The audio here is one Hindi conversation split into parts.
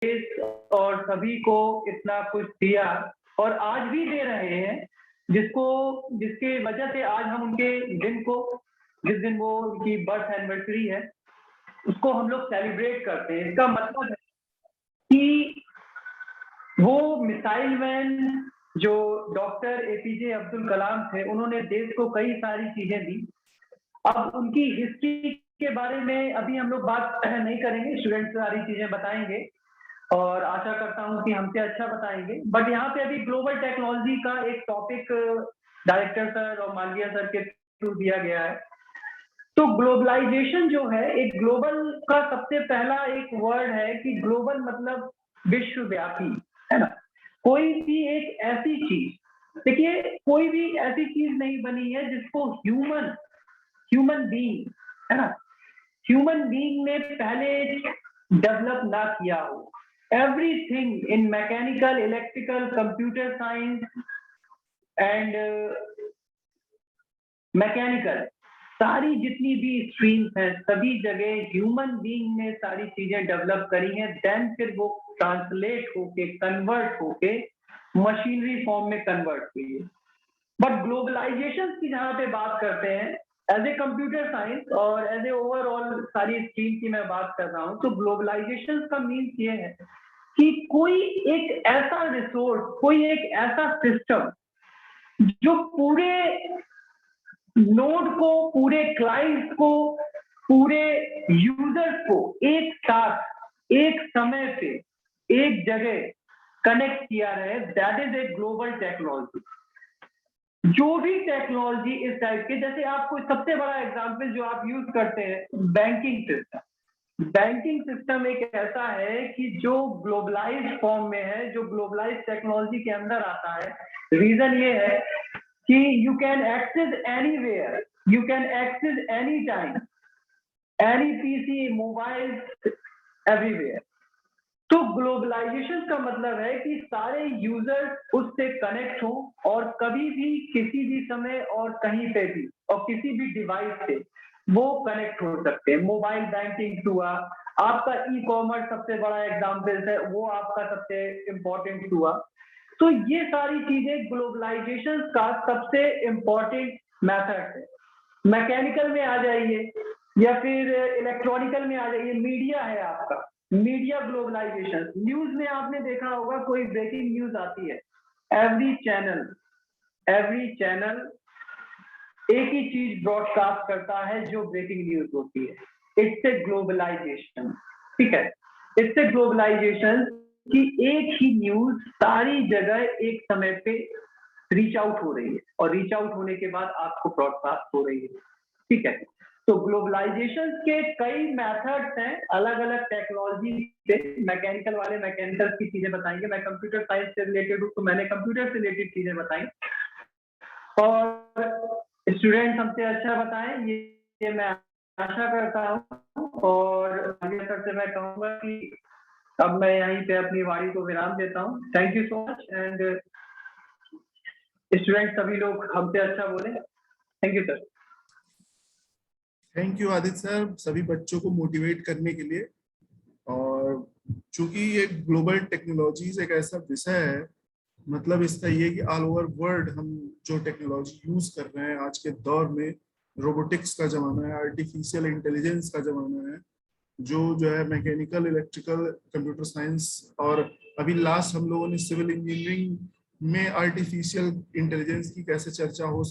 देश और सभी को इतना कुछ दिया और आज भी दे रहे हैं, जिसके वजह से आज हम उनके दिन को, जिस दिन वो उनकी बर्थ एनिवर्सरी है, उसको हम लोग सेलिब्रेट करते हैं। इसका मतलब है कि वो मिसाइल मैन जो डॉक्टर एपीजे अब्दुल कलाम थे, उन्होंने देश को कई सारी चीजें दी। अब उनकी हिस्ट्री के बारे में अभी हम लोग बात नहीं करेंगे, स्टूडेंट्स सारी चीजें बताएंगे और आशा करता हूं कि हमसे अच्छा बताएंगे। बट यहाँ पे अभी ग्लोबल टेक्नोलॉजी का एक टॉपिक डायरेक्टर सर और मालविया सर के थ्रू दिया गया है। तो ग्लोबलाइजेशन जो है, एक ग्लोबल का सबसे पहला एक वर्ड है कि ग्लोबल मतलब विश्वव्यापी, है ना। कोई भी एक ऐसी चीज, देखिए कोई भी ऐसी चीज नहीं बनी है जिसको ह्यूमन बीइंग, है ना, ह्यूमन बीइंग ने पहले डेवलप ना किया हो। Everything in mechanical, electrical, computer science and mechanical, सारी जितनी भी स्ट्रीम्स हैं, सभी जगह ह्यूमन बीइंग ने सारी चीजें डेवलप करी हैं। देन फिर वो ट्रांसलेट होके, कन्वर्ट होके मशीनरी फॉर्म में कन्वर्ट हुई है। बट ग्लोबलाइजेशन की जहां पे बात करते हैं, एज ए कंप्यूटर साइंस और एज ए ओवरऑल सारी स्ट्रीम की मैं बात कर रहा हूं, तो ग्लोबलाइजेशन का मीन्स ये है कि कोई एक ऐसा रिसोर्स, कोई एक ऐसा सिस्टम जो पूरे नोड को, पूरे क्लाइंट को, पूरे यूजर्स को एक साथ, एक समय पे, एक जगह कनेक्ट किया रहे, that is a global technology. जो भी टेक्नोलॉजी इस टाइप के, जैसे आपको सबसे बड़ा एग्जांपल जो आप यूज करते हैं, बैंकिंग सिस्टम। बैंकिंग सिस्टम एक ऐसा है कि जो ग्लोबलाइज्ड फॉर्म में है, जो ग्लोबलाइज्ड टेक्नोलॉजी के अंदर आता है। रीजन ये है कि you can access anywhere, you can access any time, any PC, mobile, everywhere. तो ग्लोबलाइजेशन का मतलब है कि सारे यूजर्स उससे कनेक्ट हो और कभी भी, किसी भी समय और कहीं पे भी और किसी भी डिवाइस से वो कनेक्ट हो सकते हैं। मोबाइल बैंकिंग हुआ, आपका ई कॉमर्स सबसे बड़ा एग्जाम्पल है, वो आपका सबसे इंपॉर्टेंट हुआ। तो ये सारी चीजें ग्लोबलाइजेशन का सबसे इंपॉर्टेंट मेथड है। मैकेनिकल में आ जाइए या फिर इलेक्ट्रॉनिकल में आ जाइए, मीडिया है आपका, मीडिया ग्लोबलाइजेशन। न्यूज में आपने देखा होगा, कोई ब्रेकिंग न्यूज आती है, एवरी चैनल एक ही चीज ब्रॉडकास्ट करता है जो ब्रेकिंग न्यूज होती है। इट्स ए ग्लोबलाइजेशन, ठीक है। इट्स ए ग्लोबलाइजेशन कि एक ही न्यूज सारी जगह एक समय पे रीच आउट हो रही है और रीच आउट होने के बाद आपको ब्रॉडकास्ट हो रही है, ठीक है। तो ग्लोबलाइजेशन के कई मेथड्स हैं, अलग अलग टेक्नोलॉजी से। मैकेनिकल वाले मैकेनिकल की चीजें बताएंगे, मैं कंप्यूटर साइंस से रिलेटेड हूँ तो मैंने कंप्यूटर से रिलेटेड चीजें बताई और स्टूडेंट हमसे अच्छा बताएं, ये मैं आशा करता हूँ। और आगे सर से मैं कहूंगा कि अब मैं यहीं पे अपनी वाणी को विराम देता हूँ। Thank you so much and student सभी लोग हमसे अच्छा बोले। Thank you sir. Thank you Aditya sir, सभी बच्चों को मोटिवेट करने के लिए। और चूंकि ये ग्लोबल टेक्नोलॉजीज एक ऐसा विषय है, मतलब इसका ये कि ऑल ओवर वर्ल्ड हम जो टेक्नोलॉजी यूज कर रहे हैं आज के दौर में, रोबोटिक्स का जमाना है, आर्टिफिशियल इंटेलिजेंस का जमाना है, जो है मैकेनिकल, इलेक्ट्रिकल, कंप्यूटर साइंस, और अभी लास्ट हम लोगों ने सिविल इंजीनियरिंग में आर्टिफिशियल इंटेलिजेंस की कैसे चर्चा हो,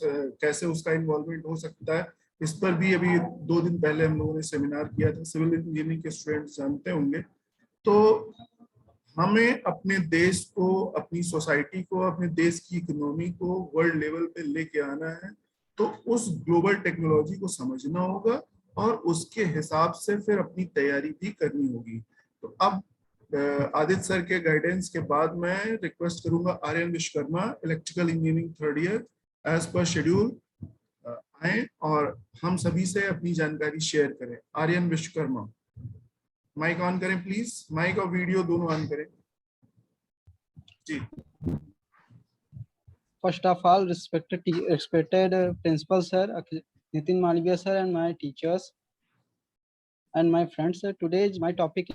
कैसे उसका इन्वॉल्वमेंट हो सकता है, इस पर भी अभी 2 दिन पहले हम लोगों ने सेमिनार किया था। सिविल इंजीनियरिंग के स्टूडेंट्स जानते होंगे। तो हमें अपने देश को, अपनी सोसाइटी को, अपने देश की इकोनॉमी को वर्ल्ड लेवल पे लेके आना है, तो उस ग्लोबल टेक्नोलॉजी को समझना होगा और उसके हिसाब से फिर अपनी तैयारी भी करनी होगी। तो अब आदित्य सर के गाइडेंस के बाद मैं रिक्वेस्ट करूंगा Aryan Vishwakarma, electrical engineering 3rd year, as per schedule आए और हम सभी से अपनी जानकारी शेयर करें। आर्यन विश्वकर्मा, माइक ऑन करें प्लीज, माइक और वीडियो दोनों ऑन करें जी। First of all, respected principal sir, Nitin Malviya sir, and my teachers and my friends. Today my topic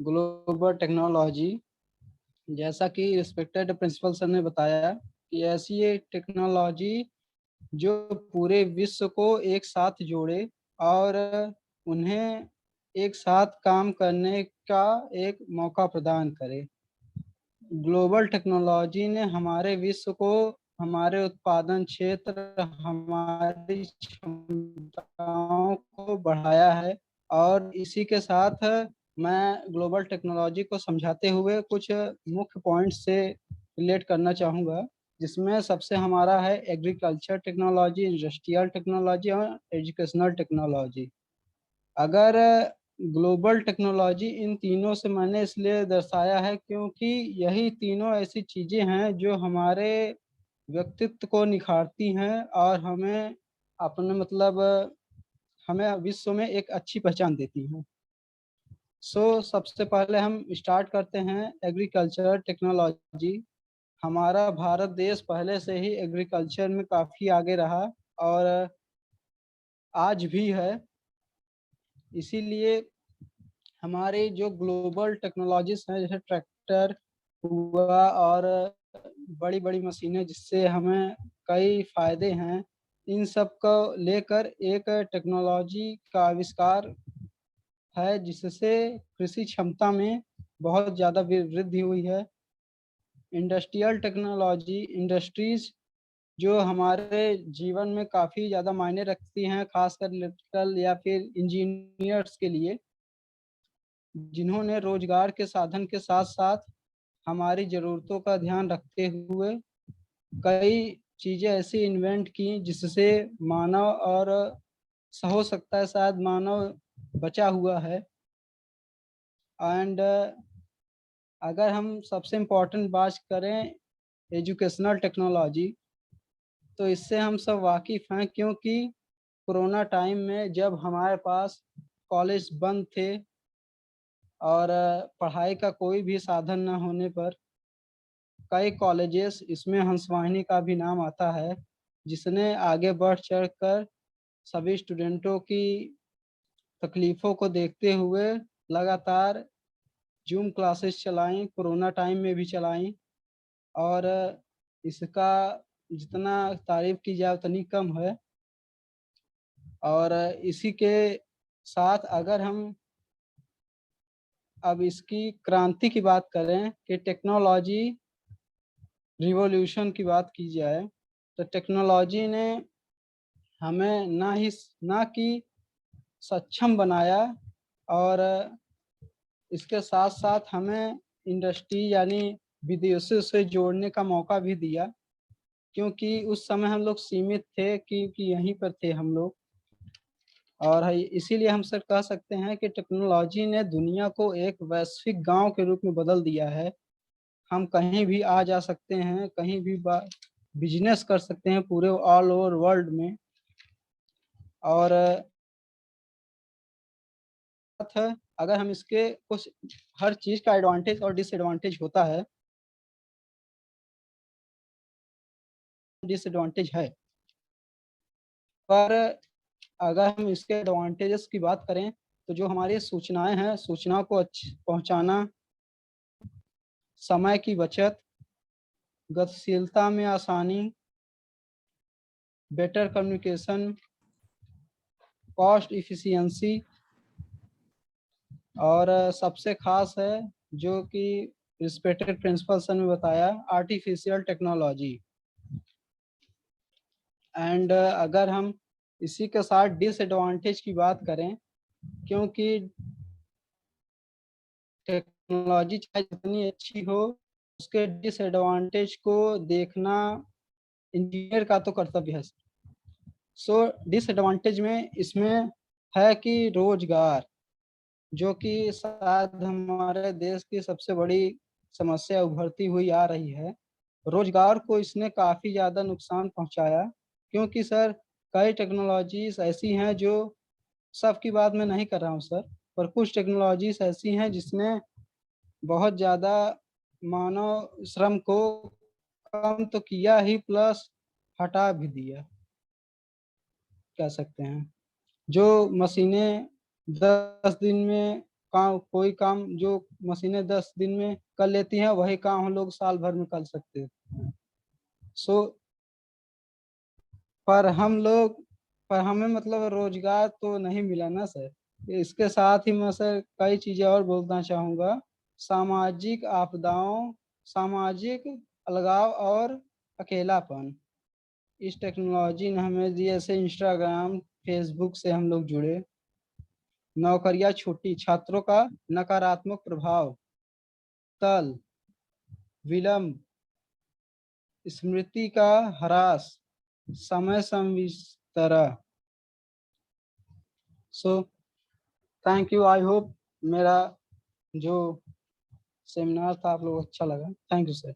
global technology, जैसा कि रिस्पेक्टेड प्रिंसिपल सर ने बताया कि ऐसी ये टेक्नोलॉजी जो पूरे विश्व को एक साथ जोड़े और उन्हें एक साथ काम करने का एक मौका प्रदान करे। ग्लोबल टेक्नोलॉजी ने हमारे विश्व को, हमारे उत्पादन क्षेत्र, हमारी क्षमताओं को बढ़ाया है। और इसी के साथ मैं ग्लोबल टेक्नोलॉजी को समझाते हुए कुछ मुख्य पॉइंट से रिलेट करना चाहूँगा, जिसमें सबसे हमारा है एग्रीकल्चर टेक्नोलॉजी, इंडस्ट्रियल टेक्नोलॉजी और एजुकेशनल टेक्नोलॉजी। अगर ग्लोबल टेक्नोलॉजी इन तीनों से मैंने इसलिए दर्शाया है क्योंकि यही तीनों ऐसी चीज़ें हैं जो हमारे व्यक्तित्व को निखारती हैं और हमें अपने मतलब हमें विश्व में एक अच्छी पहचान देती हैं। सबसे पहले हम स्टार्ट करते हैं एग्रीकल्चर टेक्नोलॉजी। हमारा भारत देश पहले से ही एग्रीकल्चर में काफ़ी आगे रहा और आज भी है। इसीलिए हमारे जो ग्लोबल टेक्नोलॉजीज हैं, जैसे ट्रैक्टर हुआ और बड़ी बड़ी मशीनें, जिससे हमें कई फायदे हैं, इन सब को लेकर एक टेक्नोलॉजी का आविष्कार है जिससे कृषि क्षमता में बहुत ज़्यादा वृद्धि हुई है। इंडस्ट्रियल टेक्नोलॉजी, इंडस्ट्रीज जो हमारे जीवन में काफ़ी ज़्यादा मायने रखती हैं, खासकर इलेक्ट्रिकल या फिर इंजीनियर्स के लिए, जिन्होंने रोजगार के साधन के साथ साथ हमारी ज़रूरतों का ध्यान रखते हुए कई चीज़ें ऐसी इन्वेंट की जिससे मानव, और हो सकता है शायद मानव बचा हुआ है। एंड अगर हम सबसे इम्पोर्टेंट बात करें एजुकेशनल टेक्नोलॉजी, तो इससे हम सब वाकिफ़ हैं क्योंकि कोरोना टाइम में जब हमारे पास कॉलेज बंद थे और पढ़ाई का कोई भी साधन न होने पर कई कॉलेजेस, इसमें हंसवाहिनी का भी नाम आता है, जिसने आगे बढ़ चढ़ कर सभी स्टूडेंटों की तकलीफ़ों को देखते हुए लगातार जूम क्लासेस चलाईं, कोरोना टाइम में भी चलाईं। और इसका जितना तारीफ़ की जाए उतनी कम है। और इसी के साथ अगर हम अब इसकी क्रांति की बात करें कि टेक्नोलॉजी रिवॉल्यूशन की बात की जाए, तो टेक्नोलॉजी ने हमें ना कि सक्षम बनाया और इसके साथ साथ हमें इंडस्ट्री यानी विदेशों से जोड़ने का मौका भी दिया, क्योंकि उस समय हम लोग सीमित थे क्योंकि यहीं पर थे हम लोग। और इसीलिए हम सर कह सकते हैं कि टेक्नोलॉजी ने दुनिया को एक वैश्विक गांव के रूप में बदल दिया है। हम कहीं भी आ जा सकते हैं, कहीं भी बिजनेस कर सकते हैं पूरे ऑल ओवर वर्ल्ड में। और अगर हम इसके कुछ, हर चीज़ का एडवांटेज और डिसएडवांटेज होता है, डिसएडवांटेज है, पर अगर हम इसके एडवांटेजेस की बात करें तो जो हमारी सूचनाएं हैं, सूचना को पहुंचाना, समय की बचत, गतिशीलता में आसानी, बेटर कम्युनिकेशन, कॉस्ट इफिशियंसी, और सबसे खास है जो कि रिस्पेक्टेड प्रिंसिपल सर ने बताया, आर्टिफिशियल टेक्नोलॉजी। एंड अगर हम इसी के साथ डिसएडवांटेज की बात करें, क्योंकि टेक्नोलॉजी चाहे जितनी अच्छी हो, उसके डिसएडवांटेज को देखना इंजीनियर का तो कर्तव्य है। डिसएडवांटेज में इसमें है कि रोजगार, जो कि शायद हमारे देश की सबसे बड़ी समस्या उभरती हुई आ रही है, रोजगार को इसने काफ़ी ज़्यादा नुकसान पहुंचाया। क्योंकि सर कई टेक्नोलॉजीज ऐसी हैं, जो सबकी बात मैं नहीं कर रहा हूं सर, पर कुछ टेक्नोलॉजीज ऐसी हैं जिसने बहुत ज़्यादा मानव श्रम को कम तो किया ही, प्लस हटा भी दिया, कह सकते हैं। जो मशीनें 10 दिन में कोई काम जो मशीनें 10 दिन में कर लेती हैं, वही काम हम लोग साल भर में कर सकते हैं। सो पर हम लोग पर हमें मतलब रोजगार तो नहीं मिला ना सर। इसके साथ ही मैं सर कई चीजें और बोलना चाहूंगा। सामाजिक आपदाओं, सामाजिक अलगाव और अकेलापन। इस टेक्नोलॉजी ने हमें दी, जैसे इंस्टाग्राम फेसबुक से हम लोग जुड़े, नौकरियां छूटी, छात्रों का नकारात्मक प्रभाव, तल विलंब, स्मृति का ह्रास, समय संवितरण। So thank you, I hope मेरा जो सेमिनार था आप लोग अच्छा लगा। Thank you sir.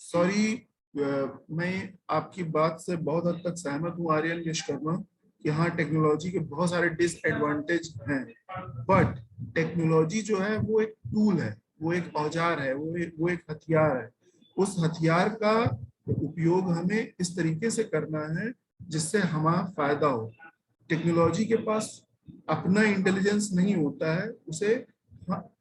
सॉरी, मैं आपकी बात से बहुत हद तक सहमत हूँ आर्यन विश्वकर्मा कि हाँ, टेक्नोलॉजी के बहुत सारे डिसएडवांटेज हैं, बट टेक्नोलॉजी जो है वो एक टूल है, वो एक औजार है, वो एक हथियार है। उस हथियार का उपयोग हमें इस तरीके से करना है जिससे हमारा फायदा हो। टेक्नोलॉजी के पास अपना इंटेलिजेंस नहीं होता है, उसे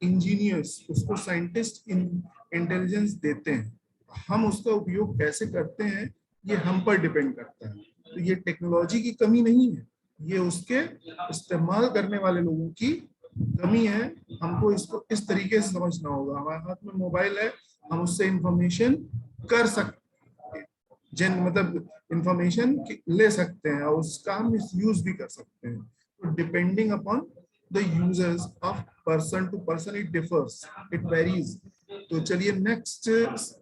इंजीनियर्स, उसको साइंटिस्ट इंटेलिजेंस देते हैं। हम उसका उपयोग कैसे करते हैं ये हम पर डिपेंड करता है। तो ये टेक्नोलॉजी की कमी नहीं है, ये उसके इस्तेमाल करने वाले लोगों की कमी है। हमको इसको इस तरीके से समझना होगा। हमारे हाथ में मोबाइल है, हम उससे इंफॉर्मेशन कर सकते हैं, मतलब इंफॉर्मेशन ले सकते हैं और उसका हम यूज भी कर सकते हैं। तो depending upon the users of person to person it differs, it varies. तो चलिए नेक्स्ट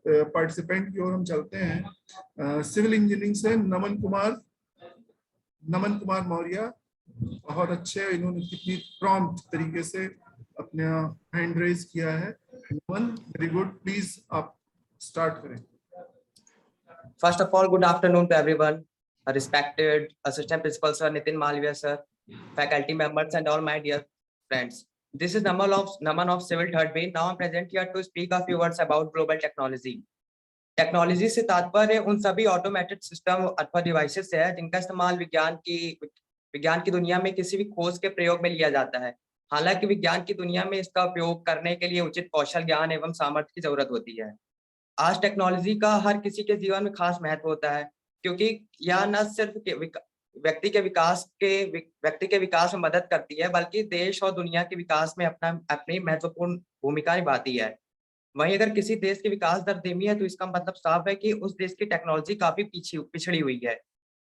पार्टिसिपेंट की ओर हम चलते हैं। सिविल इंजीनियरिंग से नमन कुमार मौर्य, बहुत अच्छे, इन्होंने कितनी प्रॉम्प्ट तरीके से अपना हैंड रेज किया है। नमन, वेरी गुड, प्लीज आप स्टार्ट करें। First of all, good afternoon to everyone. Respected Assistant Principal Sir Nitin Malviya Sir, faculty members and all my dear friends. This is Naman of Civil Third B. Now I'm present here to speak a few words about global technology. Technology से तात्पर्य उन सभी ऑटोमेटेड सिस्टम अथवा डिवाइसेस से है जिनका इस्तेमाल विज्ञान की दुनिया में किसी भी खोज के प्रयोग में लिया जाता है। हालांकि विज्ञान की दुनिया में इसका उपयोग करने के लिए उचित कौशल, ज्ञान एवं सामर्थ्य की जरूरत होती है। आज टेक्नोलॉजी का हर किसी के जीवन में खास महत्व होता है, क्योंकि यह न सिर्फ व्यक्ति के विकास में मदद करती है, बल्कि देश और दुनिया के विकास में अपनी महत्वपूर्ण भूमिका निभाती है। वहीं अगर किसी देश की विकास दर धीमी है तो इसका मतलब साफ है कि उस देश की टेक्नोलॉजी काफी पिछड़ी हुई है।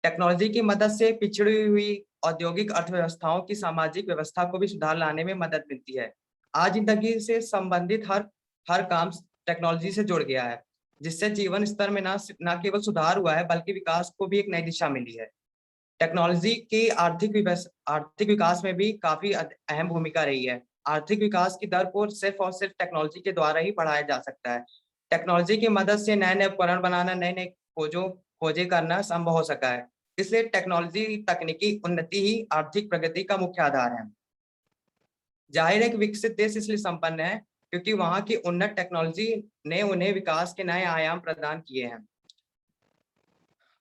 टेक्नोलॉजी की मदद से पिछड़ी हुई औद्योगिक अर्थव्यवस्थाओं की सामाजिक व्यवस्था को भी सुधार लाने में मदद मिलती है। आज जिंदगी से संबंधित हर काम टेक्नोलॉजी से जुड़ गया है, जिससे जीवन स्तर में न केवल सुधार हुआ है बल्कि विकास को भी एक नई दिशा मिली है। टेक्नोलॉजी की आर्थिक विकास में भी काफी अहम भूमिका रही है। आर्थिक विकास की दर को सिर्फ और सिर्फ टेक्नोलॉजी के द्वारा ही बढ़ाया जा सकता है। टेक्नोलॉजी की मदद से नए नए उपकरण बनाना, नए नए खोजें करना संभव हो सका है। इसलिए टेक्नोलॉजी तकनीकी उन्नति ही आर्थिक प्रगति का मुख्य आधार है। जाहिर है कि विकसित देश इसलिए संपन्न है क्योंकि वहां की उन्नत टेक्नोलॉजी ने उन्हें विकास के नए आयाम प्रदान किए हैं।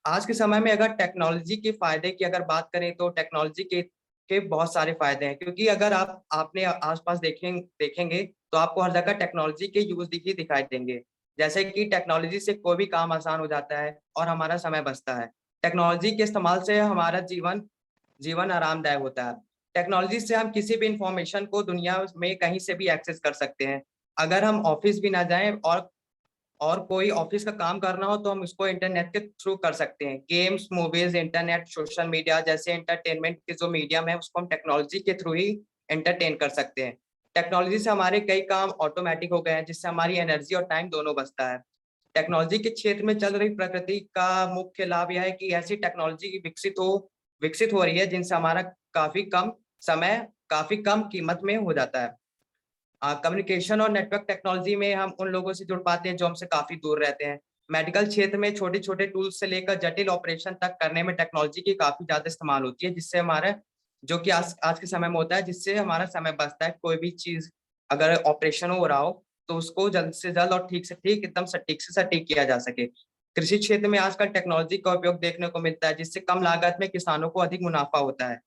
आज के समय में अगर टेक्नोलॉजी के फायदे की अगर बात करें तो टेक्नोलॉजी के बहुत सारे फायदे हैं, क्योंकि अगर आपने आसपास देखेंगे तो आपको हर जगह टेक्नोलॉजी के यूज दिखाई देंगे। जैसे कि टेक्नोलॉजी से कोई भी काम आसान हो जाता है और हमारा समय बचता है। टेक्नोलॉजी के इस्तेमाल से हमारा जीवन आरामदायक होता है। टेक्नोलॉजी से हम किसी भी इंफॉर्मेशन को दुनिया में कहीं से भी एक्सेस कर सकते हैं। अगर हम ऑफिस भी ना जाएं और कोई ऑफिस का काम करना हो तो हम उसको इंटरनेट के थ्रू कर सकते हैं। Games, movies, internet, social media जैसे एंटरटेनमेंट के जो मीडियम है उसको हम टेक्नोलॉजी के थ्रू ही एंटरटेन कर सकते हैं। टेक्नोलॉजी से हमारे कई काम ऑटोमेटिक हो गए हैं, जिससे हमारी एनर्जी और टाइम दोनों बचता है। टेक्नोलॉजी के क्षेत्र में चल रही प्रगति का मुख्य लाभ यह है कि ऐसी टेक्नोलॉजी विकसित हो रही है जिनसे हमारा काफी कम समय, काफी कम कीमत में हो जाता है। कम्युनिकेशन और नेटवर्क टेक्नोलॉजी में हम उन लोगों से जुड़ पाते हैं जो हमसे काफी दूर रहते हैं। मेडिकल क्षेत्र में छोटे-छोटे टूल्स से लेकर जटिल ऑपरेशन तक करने में टेक्नोलॉजी की काफी ज्यादा इस्तेमाल होती है, जिससे हमारा जो कि आज के समय में होता है, जिससे हमारा समय बचता है। कोई भी चीज अगर ऑपरेशन हो रहा हो तो उसको जल्द से जल्द और ठीक से ठीक, एकदम सटीक से सटीक किया जा सके। कृषि क्षेत्र में आजकल टेक्नोलॉजी का उपयोग देखने को मिलता है, जिससे कम लागत में किसानों को अधिक मुनाफा होता है।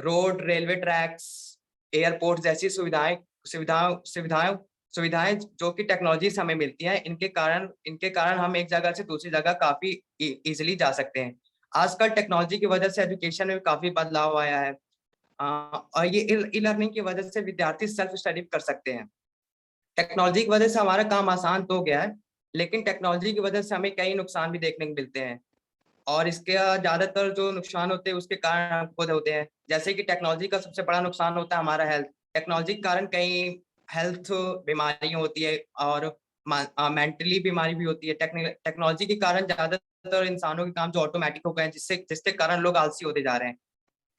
रोड, रेलवे ट्रैक्स, एयरपोर्ट जैसी सुविधाएं जो कि टेक्नोलॉजी से हमें मिलती हैं, इनके कारण हम एक जगह से दूसरी जगह काफी इजीली जा सकते हैं। आजकल टेक्नोलॉजी की वजह से एजुकेशन में काफी बदलाव आया है। और ये ई लर्निंग की वजह से विद्यार्थी सेल्फ स्टडी कर सकते हैं। टेक्नोलॉजी की वजह से हमारा काम आसान तो हो गया है, लेकिन टेक्नोलॉजी की वजह से हमें कई नुकसान भी देखने को मिलते हैं। और इसके ज्यादातर जो नुकसान होते हैं उसके कारण हम खुद होते हैं। जैसे कि टेक्नोलॉजी का सबसे बड़ा नुकसान होता है हमारा हेल्थ। टेक्नोलॉजी के कारण कई हेल्थ बीमारियां होती है और मेंटली बीमारी भी होती है। टेक्नोलॉजी के कारण ज्यादातर इंसानों के काम जो ऑटोमेटिक हो गए हैं, जिसके कारण लोग आलसी होते जा रहे हैं।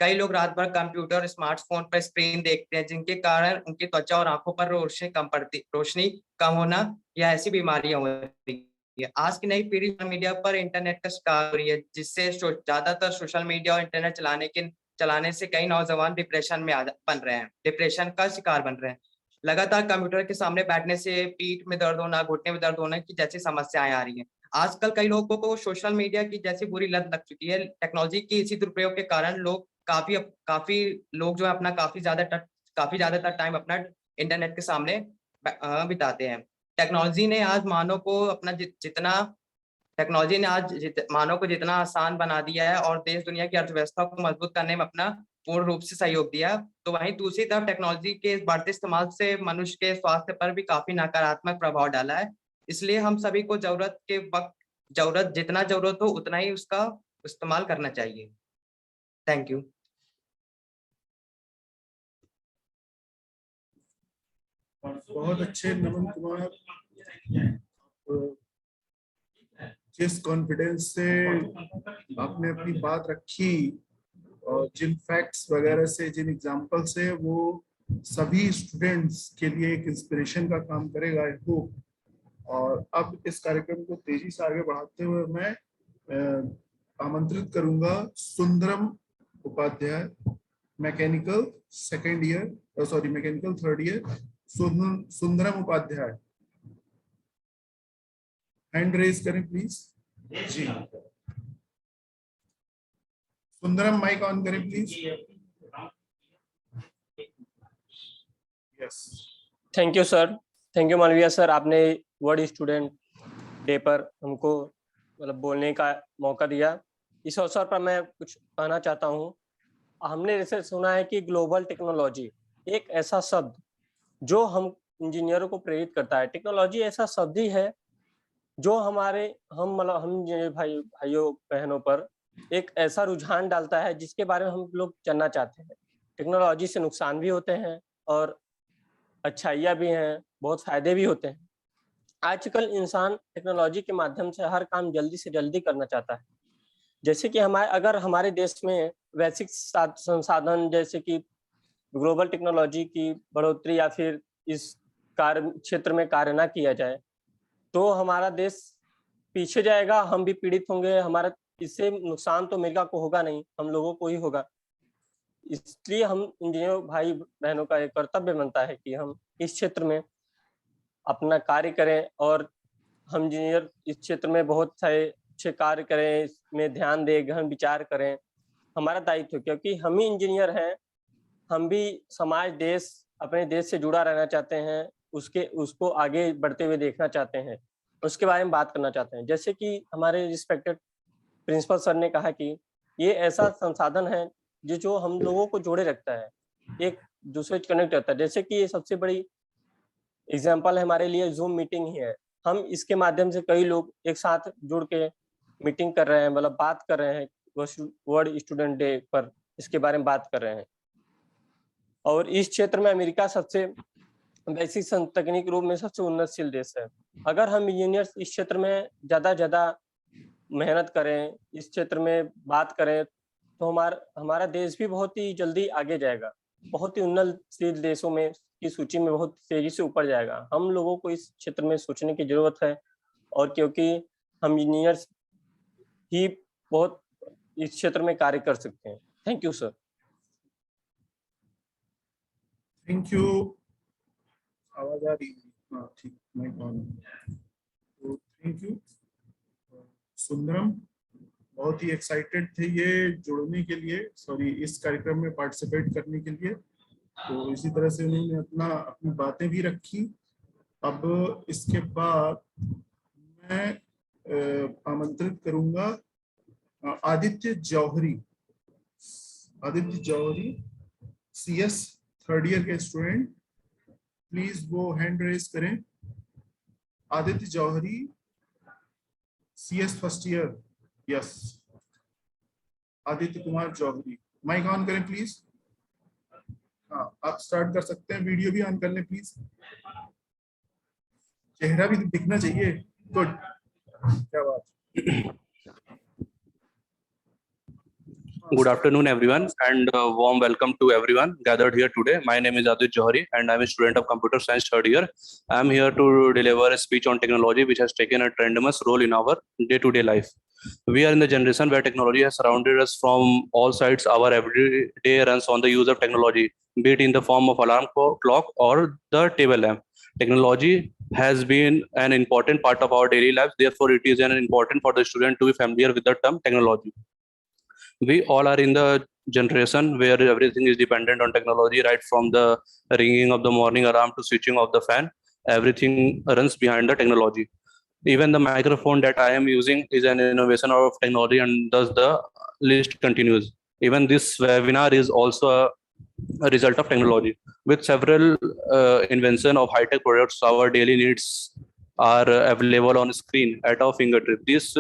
कई लोग रात भर कंप्यूटर और स्मार्टफोन पर स्क्रीन देखते हैं, जिनके कारण उनकी त्वचा और आंखों पर रोशनी कम होना या ऐसी बीमारियां हो रही है। आज की नई पीढ़ी सोशल मीडिया पर इंटरनेट का शिकार हो रही है, जिससे ज्यादातर सोशल मीडिया और इंटरनेट चलाने से कई नौजवान डिप्रेशन का शिकार बन रहे हैं। लगातार कंप्यूटर के सामने बैठने से पीठ में दर्द होना, घुटने में दर्द होना की जैसी समस्याएं आ रही हैं। आजकल कई लोगों को सोशल मीडिया की जैसी बुरी लत लग चुकी है। टेक्नोलॉजी की इसी दुरुपयोग के कारण काफी लोग जो है अपना काफी ज्यादातर टाइम अपना इंटरनेट के सामने बिताते हैं। टेक्नोलॉजी ने आज मानव को जितना आसान बना दिया है और देश दुनिया की अर्थव्यवस्था को मजबूत करने में अपना पूर्ण रूप से सहयोग दिया, तो वहीं दूसरी तरफ टेक्नोलॉजी के बढ़ते इस्तेमाल से मनुष्य के स्वास्थ्य पर भी काफी नकारात्मक प्रभाव डाला है। इसलिए हम सभी को जितना जरूरत हो उतना ही उसका इस्तेमाल करना चाहिए। Thank you. बहुत अच्छे नमन कुमार, जिस कॉन्फिडेंस से आपने अपनी बात रखी और जिन फैक्ट्स वगैरह से, जिन एग्जाम्पल से, वो सभी स्टूडेंट्स के लिए एक इंस्पिरेशन का काम करेगा, आई होप। और अब इस कार्यक्रम को तेजी से आगे बढ़ाते हुए मैं आमंत्रित करूंगा Sundaram Upadhyay, mechanical third year, Sundaram Upadhyay. Hand raise करें प्लीज। जी सुंदरम, माइक ऑन करें please. Yes, thank you sir, thank you Malviya sir. आपने वर्ल्ड स्टूडेंट डे पर हमको मतलब बोलने का मौका दिया। इस अवसर पर मैं कुछ कहना चाहता हूँ। हमने जैसे सुना है कि ग्लोबल टेक्नोलॉजी एक ऐसा शब्द जो हम इंजीनियरों को प्रेरित करता है। टेक्नोलॉजी ऐसा शब्द ही है जो हम भाइयों बहनों पर एक ऐसा रुझान डालता है जिसके बारे में हम लोग जानना चाहते हैं। टेक्नोलॉजी से नुकसान भी होते हैं और अच्छाइयाँ भी हैं, बहुत फायदे भी होते हैं। आजकल इंसान टेक्नोलॉजी के माध्यम से हर काम जल्दी से जल्दी करना चाहता है। जैसे कि अगर हमारे देश में वैश्विक संसाधन जैसे कि ग्लोबल टेक्नोलॉजी की बढ़ोतरी या फिर इस क्षेत्र में कार्य ना किया जाए तो हमारा देश पीछे जाएगा, हम भी पीड़ित होंगे। हमारा इससे नुकसान तो अमेरिका को होगा नहीं, हम लोगों को ही होगा। इसलिए हम इंजीनियर भाई बहनों का एक कर्तव्य बनता है कि हम इस क्षेत्र में अपना कार्य करें और हम इंजीनियर इस क्षेत्र में बहुत सारे अच्छे कार्य करें, इसमें ध्यान दें, गहन विचार करें। हमारा दायित्व, क्योंकि हम ही इंजीनियर हैं, हम भी समाज, देश, अपने देश से जुड़ा रहना चाहते हैं, उसको आगे बढ़ते हुए देखना चाहते हैं, उसके बारे में बात करना चाहते हैं। जैसे कि हमारे रिस्पेक्टेड प्रिंसिपल सर ने कहा कि ये ऐसा संसाधन है जो हम लोगों को जोड़े रखता है, एक दूसरे से कनेक्ट करता है। जैसे कि ये सबसे बड़ी एग्जाम्पल हमारे लिए जूम मीटिंग ही है। हम इसके माध्यम से कई लोग एक साथ जुड़ के मीटिंग कर रहे हैं, मतलब बात कर रहे हैं, वर्ल्ड स्टूडेंट डे पर इसके बारे में बात कर रहे हैं। और इस क्षेत्र में अमेरिका सबसे वैश्विक तकनीक रूप में सबसे उन्नतशील देश है। अगर हम इंजीनियर्स इस क्षेत्र में ज़्यादा मेहनत करें, इस क्षेत्र में बात करें, तो हमारा देश भी बहुत ही जल्दी आगे जाएगा। बहुत ही उन्नतशील देशों में की सूची में बहुत तेज़ी से ऊपर जाएगा। हम लोगों को इस क्षेत्र में सोचने की ज़रूरत है, और क्योंकि हम इंजीनियर्स ही बहुत इस क्षेत्र में कार्य कर सकते हैं। Thank you sir. Thank you. आवाज आ रही है? हाँ ठीक, माइक ऑन। तो थैंक यू सुंदरम, बहुत ही एक्साइटेड थे ये जुड़ने के लिए, सॉरी इस कार्यक्रम में पार्टिसिपेट करने के लिए। तो इसी तरह से उन्होंने अपनी बातें भी रखी। अब इसके बाद मैं आमंत्रित करूंगा Aditya Johri. Aditya Johri CS third year के स्टूडेंट, प्लीज वो हैंड रेज करें। Aditya Johri CS first year, yes. Aditya Kumar Johri, mike on करें प्लीज। हाँ आप स्टार्ट कर सकते हैं, वीडियो भी ऑन कर लें प्लीज। चेहरा भी दिखना चाहिए। गुड, क्या बात। Good afternoon, everyone, and warm welcome to everyone gathered here today. My name is Adit Johari, and I'm a student of computer science third year. I'm here to deliver a speech on technology, which has taken a tremendous role in our day-to-day life. We are in the generation where technology has surrounded us from all sides. Our everyday runs on the use of technology, be it in the form of alarm clock or the table lamp. Technology has been an important part of our daily lives. Therefore, it is important for the student to be familiar with the term technology. We all are in the generation where everything is dependent on technology, right from the ringing of the morning alarm to switching off the fan. Everything runs behind the technology. Even the microphone that I am using is an innovation of technology, and thus the list continues. Even this webinar is also a result of technology. With several invention of high-tech products, our daily needs are available on screen at our fingertip. This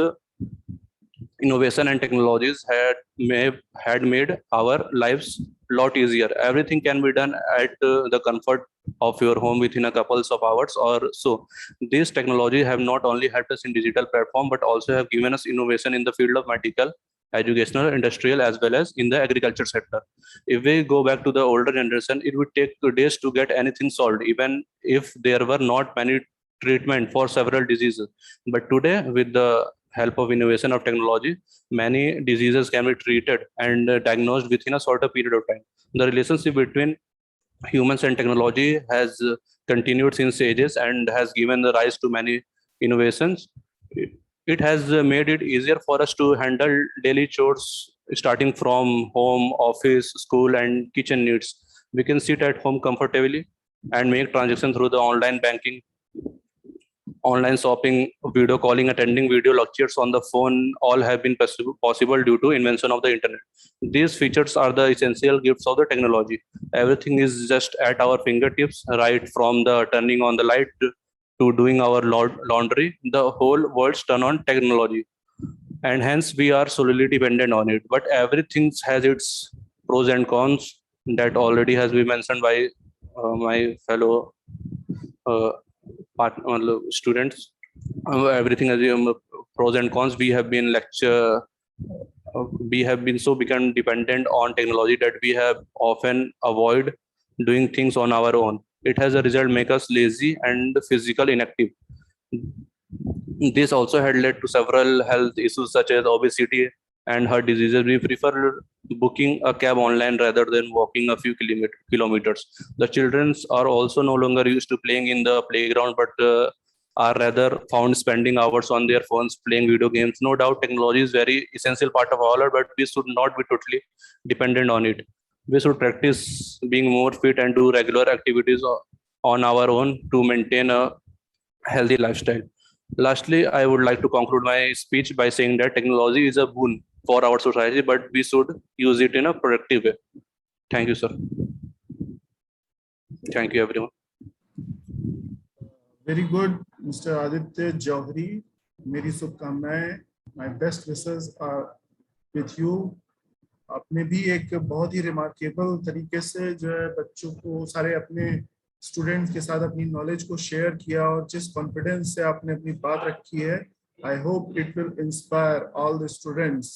innovation and technologies had made our lives a lot easier. Everything can be done at the comfort of your home within a couple of hours or so. These technology have not only helped us in digital platform, but also have given us innovation in the field of medical, educational, industrial, as well as in the agriculture sector. If we go back to the older generation, it would take days to get anything solved, even if there were not many treatment for several diseases. But today, with the help of innovation of technology, many diseases can be treated and diagnosed within a shorter period of time. The relationship between humans and technology has continued since ages and has given the rise to many innovations. It has made it easier for us to handle daily chores, starting from home, office, school, and kitchen needs. We can sit at home comfortably and make transactions through the online banking, online shopping, video calling, attending video lectures on the phone. All have been possible due to invention of the internet. These features are the essential gifts of the technology. Everything is just at our fingertips, right from the turning on the light to doing our laundry. The whole world's turned on technology, and hence we are solely dependent on it. But everything has its pros and cons that already has been mentioned by my fellow students. Everything has pros and cons. We have been so become dependent on technology that we have often avoid doing things on our own. It has a result make us lazy and physical inactive. This also had led to several health issues such as obesity and heart diseases. We prefer booking a cab online rather than walking a few kilometers. The children are also no longer used to playing in the playground, but are rather found spending hours on their phones playing video games. No doubt technology is very essential part of our life, but we should not be totally dependent on it. We should practice being more fit and do regular activities on our own to maintain a healthy lifestyle. Lastly, I would like to conclude my speech by saying that technology is a boon for our society, but we should use it in a productive way. Thank you, sir. Thank you, everyone. Very good mister Aditya Johri, मेरी शुभकामनाएं, my best wishes are with you. आपने भी एक बहुत ही रिमार्केबल तरीके से जो है बच्चों को सारे अपने स्टूडेंट्स के साथ अपनी नॉलेज को शेयर किया और जिस कॉन्फिडेंस से आपने अपनी बात रखी है, I hope it will inspire all the students.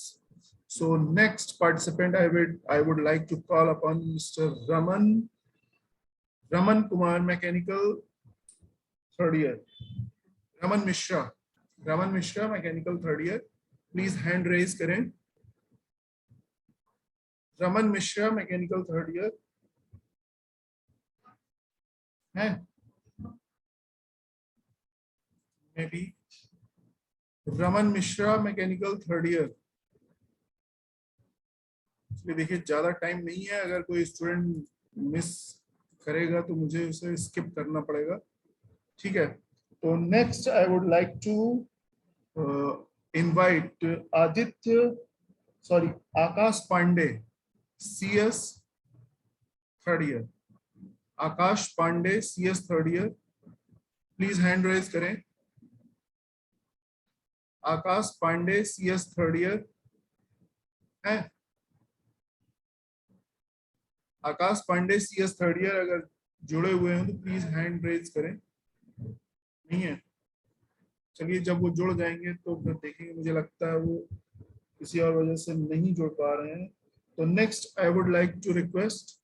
So next participant I would like to call upon Mr. Raman Kumar, mechanical third year. Raman Mishra, mechanical third year. Please hand raise करें. Raman Mishra, mechanical third year. है? Maybe. Raman Mishra, mechanical third year. इसलिए देखिए ज्यादा टाइम नहीं है, अगर कोई स्टूडेंट मिस करेगा तो मुझे उसे स्किप करना पड़ेगा, ठीक है। तो next I would like to invite Akash Pandey, CS third year. Akash Pandey, CS third year, please hand raise करें। Akash Pandey, CS third year है। Akash Pandey, CS third year, अगर जुड़े हुए हैं तो प्लीज हैंड रेज करें। नहीं है, चलिए जब वो जुड़ जाएंगे तो फिर देखेंगे। मुझे लगता है वो किसी और वजह से नहीं जुड़ पा रहे हैं। तो next I would like to request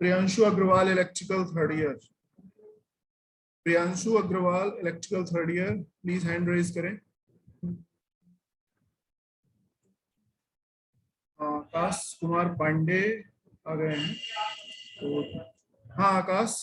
Priyanshu Agarwal, electrical third year. Priyanshu Agarwal, electrical third year, please hand raise करें। आकाश कुमार पांडे आ गए हैं, तो हाँ आकाश